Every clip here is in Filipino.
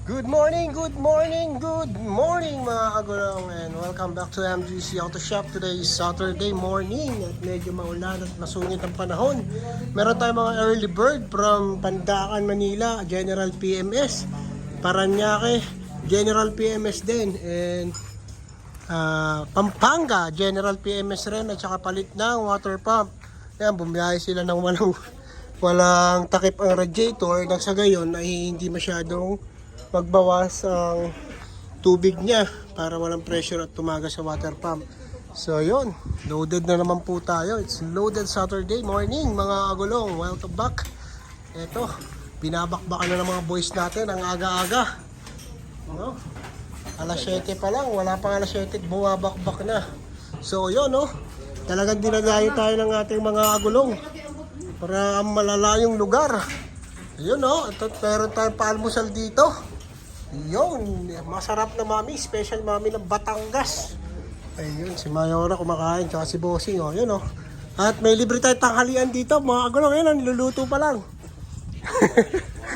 Good morning, good morning, good morning mga kagulong, and welcome back to MGC Auto Shop. Today is Saturday morning at medyo maulan at masungit ang panahon. Meron tayong mga early bird from Pandacan, Manila, General PMS, Paranaque, General PMS din, and Pampanga, General PMS rin, at saka palit ng water pump. Yan, bumiyahe sila ng walang takip ang radiator, nang sa gayon ay hindi masyadong magbawas ang tubig niya para walang pressure at tumagas sa water pump. So yun, loaded na naman po tayo. It's loaded Saturday morning mga agulong. Welcome back. Eto, binabakbakan na ng mga boys natin ang aga-aga, no? Alas 7 pa lang, wala pang alas 7, bumabakbak na. So yun, no, talagang dinadayo tayo ng ating mga agulong para malalayong lugar. Ayun, no, ito, meron tayong paalmusal dito. Yun, masarap na mami, special mami ng Batangas. Ayun, si Mayora kumakain, tsaka si Bossing, oh, yun, oh. At may libre tayong tanghalian dito, mga agulong. Ayun, niluluto pa lang.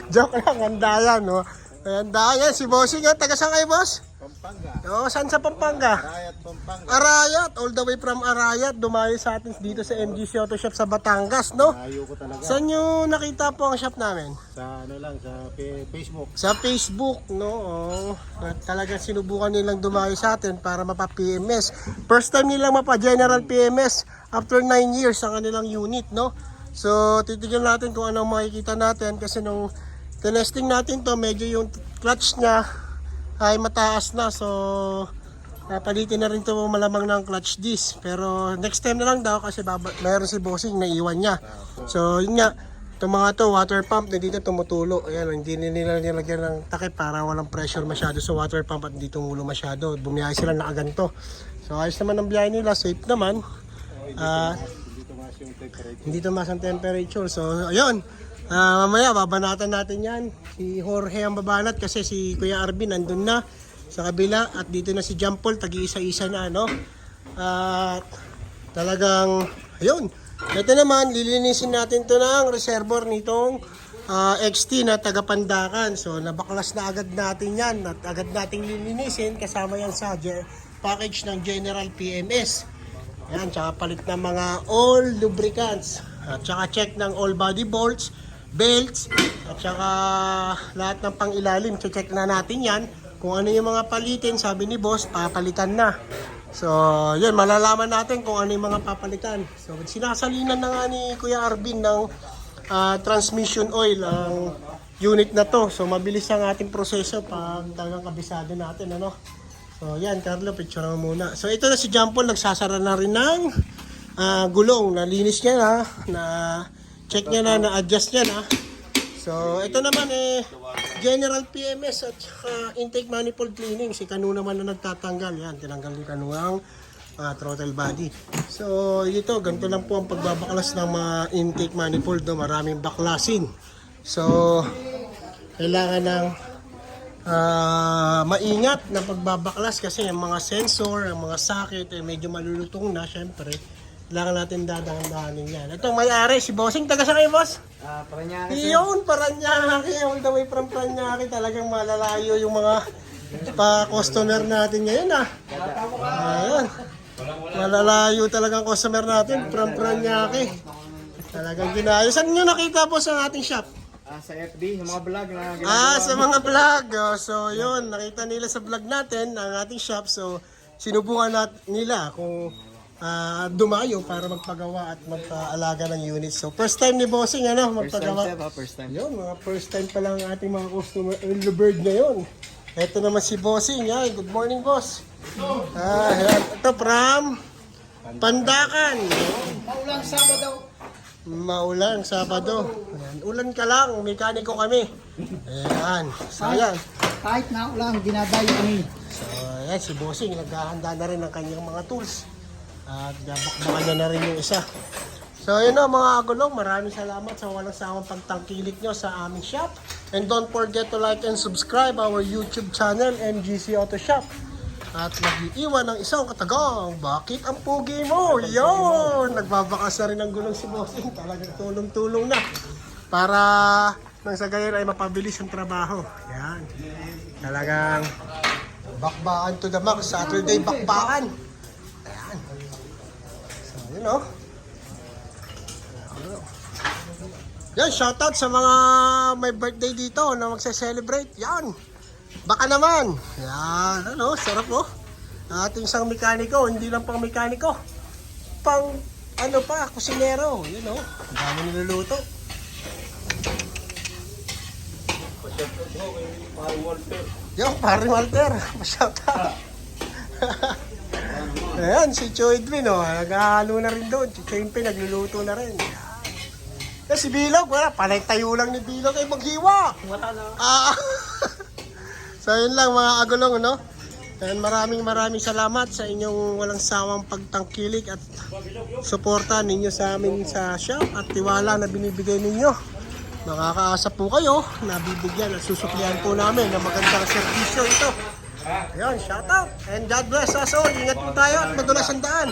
Joke lang, handa yan, no. Handa yan, si Bossing, taga saan kayo, boss? Pampanga. Oo, saan sa Pampanga? Arayat, Pampanga. Arayat, all the way from Arayat, dumayo sa atin dito sa MGC Auto Shop sa Batangas, no? Ayaw ko talaga. Saan nyo nakita po ang shop namin? Sa ano lang, sa Facebook. Sa Facebook, no? Oh, talagang sinubukan nilang dumayo sa atin para mapa-PMS. First time nilang mapa-General PMS after 9 years sa kanilang unit, no? So, titignan natin kung anong makikita natin kasi nung tinesting natin to, medyo yung clutch niya ay mataas na. So, palitin na rin to malamang ng clutch disc. Pero next time na lang daw kasi mayroon si Bossing na iwan niya. So, yun nga. Itong mga to, water pump na dito tumutulo. Ayan, hindi nila nilagyan ng takip para walang pressure masyado sa water pump at hindi tumulo masyado. Bumiyahe sila nakaganto. So, ayos naman ang biyahe nila. Safe naman. Hindi tumaas yung temperature. So, ayun. Mamaya, babanatan natin yan. Si Jorge ang babanat kasi si Kuya Arvin nandun na sa kabila. At dito na si John Paul, tag-iisa-isa na, no? At talagang, ayun. Ito naman, lilinisin natin to ng reservoir nitong XT na taga Pandacan. So, nabaklas na agad natin yan at agad nating lilinisin. Kasama yan sa package ng General PMS. Yan, tsaka palit ng mga all lubricants. At tsaka check ng all body bolts, belts, at saka lahat ng pangilalim. Check na natin yan. Kung ano yung mga palitin, sabi ni boss, papalitan na. So, yun, malalaman natin kung ano yung mga papalitan. So, sinasalinan na nga ni Kuya Arvin ng transmission oil ang unit na to. So, mabilis ang ating proseso pag talagang kabisado natin, ano. So, yan, Carlo, picture mo muna. So, ito na si John Paul, nagsasara na rin ng gulong. Nalinis niya na, check niya na-adjust niya na. So, ito naman General PMS at saka intake manifold cleaning. Si Kanu naman na nagtatanggal. Yan, tinanggal ni Kanu ang throttle body. So, ito, ganito lang po ang pagbabaklas ng mga intake manifold. No? Maraming baklasin. So, kailangan ng maingat na pagbabaklas kasi yung mga sensor, ang mga socket, medyo malulutong na, syempre. Kailangan natin dadahan-dahanin yan. Ito, may-ari, si Bossing. Taga saan kayo, boss? Paranaque. Yun, Paranaque. All the way from Paranaque. Talagang malalayo yung mga pa-customer natin ngayon, Ayan. Malalayo talagang customer natin from Paranaque. Talagang ginayos. Saan nyo nakita po sa ating shop? Sa FB, yung mga vlog na ginagawa. Sa mga vlog. So, yun. Nakita nila sa vlog natin, ang ating shop. So, sinubukan nila kung dumayo para magpagawa at magpaalaga ng unit. So, first time ni Bossing, magpagawa. First time. Yun, mga first time pa lang ang ating mga customer early bird ngayon. Ito naman si Bossing. Yan. Good morning, boss. Yan. Ito from Pandacan. Maulang Sabado. Maulang Sabado. Ayan. Ulan ka lang, mekaniko kami. Ayan. So, yan. Kahit na ulang, dinadayo kami. So, ayan, si Bossing, naghahanda na rin ng kanyang mga tools. At gabakbakan niya na rin yung isa. So, yun na mga agulong. Maraming salamat sa walang sawang pagtangkilik nyo sa aming shop. And don't forget to like and subscribe our YouTube channel, MGC Auto Shop. At nag-iiwan ng isang katagang, bakit ang pugi mo? Yun! Nagbabakas na rin ang gulong si Bossing. Talagang tulong-tulong na. Para nang sa gayon ay mapabilis ang trabaho. Yan. Talagang bakbakan to the max. Saturday bakbakan. Ayan. So, yun o. Yan, shoutout sa mga may birthday dito na magse-celebrate. Yan. Baka naman. Yan, ano, sarap oh. Ating isang mekaniko, hindi lang pang mekaniko. Pang, ano pa, kusinero. Yun oh, ang dami niluluto. Yung, pare Walter. Shoutout. Ayan, si Cho Edwin oh, naghahalo na rin doon. Si Chempe nagluluto na rin. Si Bilog, wala, panay tayo lang ni Bilog ay maghiwa. Ah. So yun lang mga agulong, no? And maraming salamat sa inyong walang sawang pagtangkilik at suporta ninyo sa amin sa shop at tiwala na binibigay ninyo. Makakaasa po kayo na bibigyan at susuklihan po namin ng magandang serbisyo ito. Ayun, shout out and God bless us all. Ingat po tayo at madulas ang daan.